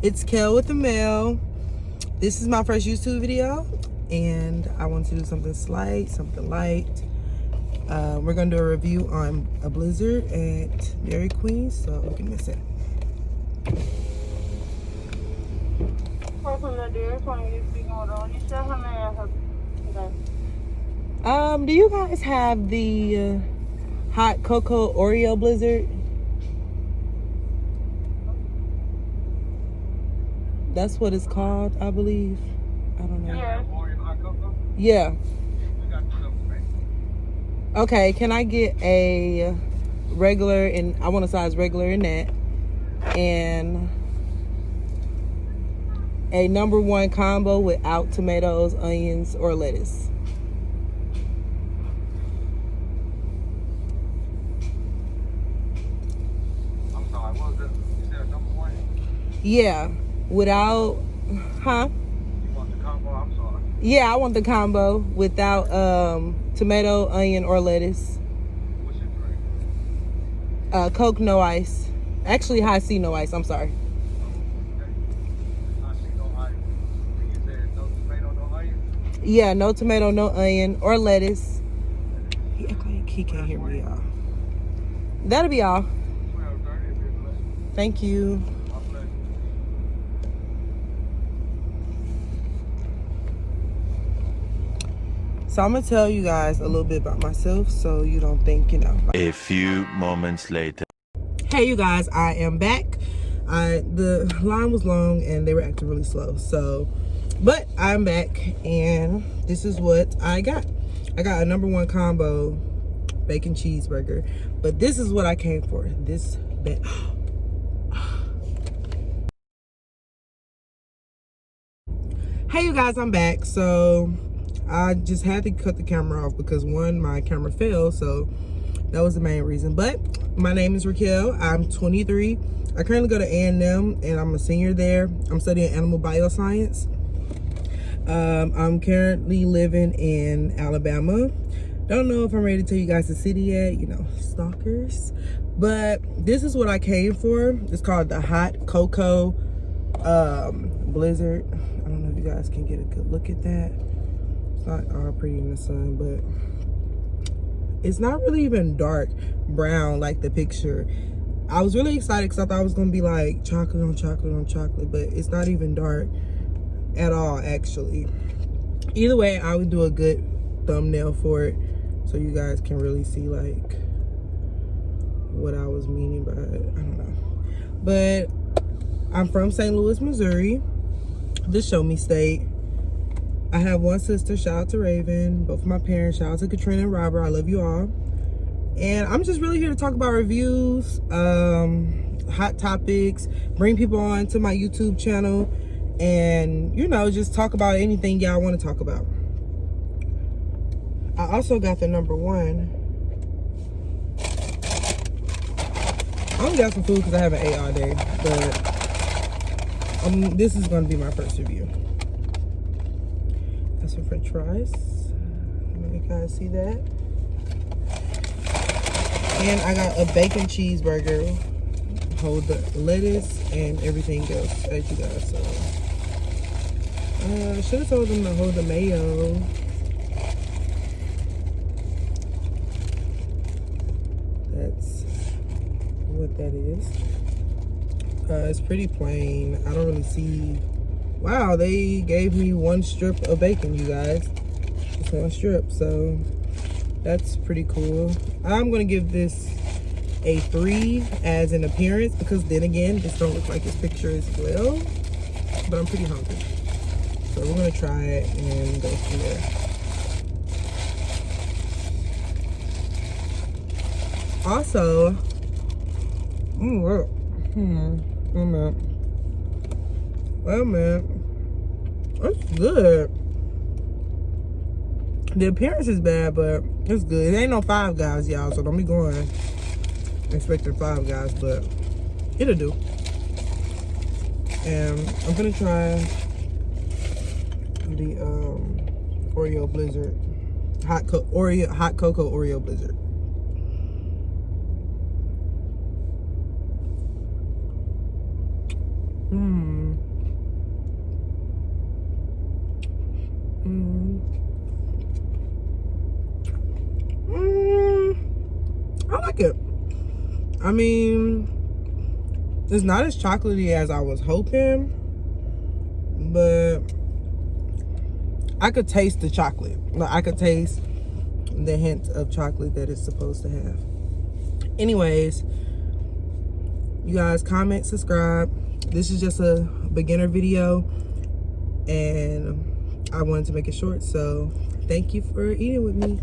It's Quel with the Mail. This is my first YouTube video, and I want to do something slight, something light. We're gonna do a review on a blizzard at Dairy Queen, so give me a sec. Do you guys have the hot cocoa Oreo blizzard? That's what it's called, I believe. I don't know. Yeah. Okay, can I get a regular, and I want a size regular in that, and a #1 combo without tomatoes, onions, or lettuce. I'm sorry, what was it? You said #1? Yeah, without, huh? You want the combo? I'm sorry. Yeah, I want the combo without tomato, onion, or lettuce. What's your drink? Coke, no ice. Actually, high C, no ice. I'm sorry. Okay. I see no ice. And you said no tomato, no onion? Yeah, no tomato, no onion, or lettuce. He act like he can't hear me, y'all. That'll be all. 12:30 if you're blessed. Thank you. My pleasure. So I'm gonna tell you guys a little bit about myself, so you don't think, A few moments later. Hey, you guys, I am back. The line was long and they were acting really slow, so, but I'm back, and this is what I got. I got a #1 combo bacon cheeseburger, but this is what I came for. This Hey, you guys, I'm back. So I just had to cut the camera off because one, my camera fell, so that was the main reason. But my name is Raquel. I'm 23. I currently go to A&M, and I'm a senior there. I'm studying animal bioscience. I'm currently living in Alabama. Don't know if I'm ready to tell you guys the city yet, stalkers. But this is what I came for. It's called the hot cocoa blizzard. I don't know if you guys can get a good look at that. It's not all pretty in the sun, but it's not really even dark brown like the picture. I was really excited because I thought it was gonna be like chocolate on chocolate on chocolate, but it's not even dark at all, actually. Either way, I would do a good thumbnail for it so you guys can really see like what I was meaning by it. I don't know. But I'm from St. Louis, Missouri, the show me state. I have one sister, shout out to Raven. Both of my parents, shout out to Katrina and Robert. I love you all. And I'm just really here to talk about reviews, hot topics, bring people on to my YouTube channel, and, just talk about anything y'all want to talk about. I also got the #1. I only got some food because I haven't ate all day, but this is going to be my first review. Got some french fries. You guys see that? And I got a bacon cheeseburger. Hold the lettuce and everything else, as you guys saw. I should have told them to hold the mayo. That's what that is. It's pretty plain. I don't really see. Wow, they gave me 1 strip of bacon, you guys. Just 1 strip, so that's pretty cool. I'm gonna give this a 3 as an appearance, because then again, this don't look like this picture as well. But I'm pretty hungry, so we're gonna try it and go from there. Also, well, man, it's good. The appearance is bad, but it's good. It ain't no Five Guys, y'all, so don't be going expecting Five Guys, but it'll do. And I'm gonna try the Oreo Blizzard, hot cocoa Oreo Blizzard. I like it. I mean, it's not as chocolatey as I was hoping, but I could taste the chocolate. Like, I could taste the hint of chocolate that it's supposed to have. Anyways, you guys comment, subscribe. This is just a beginner video, and I wanted to make it short, so thank you for eating with me.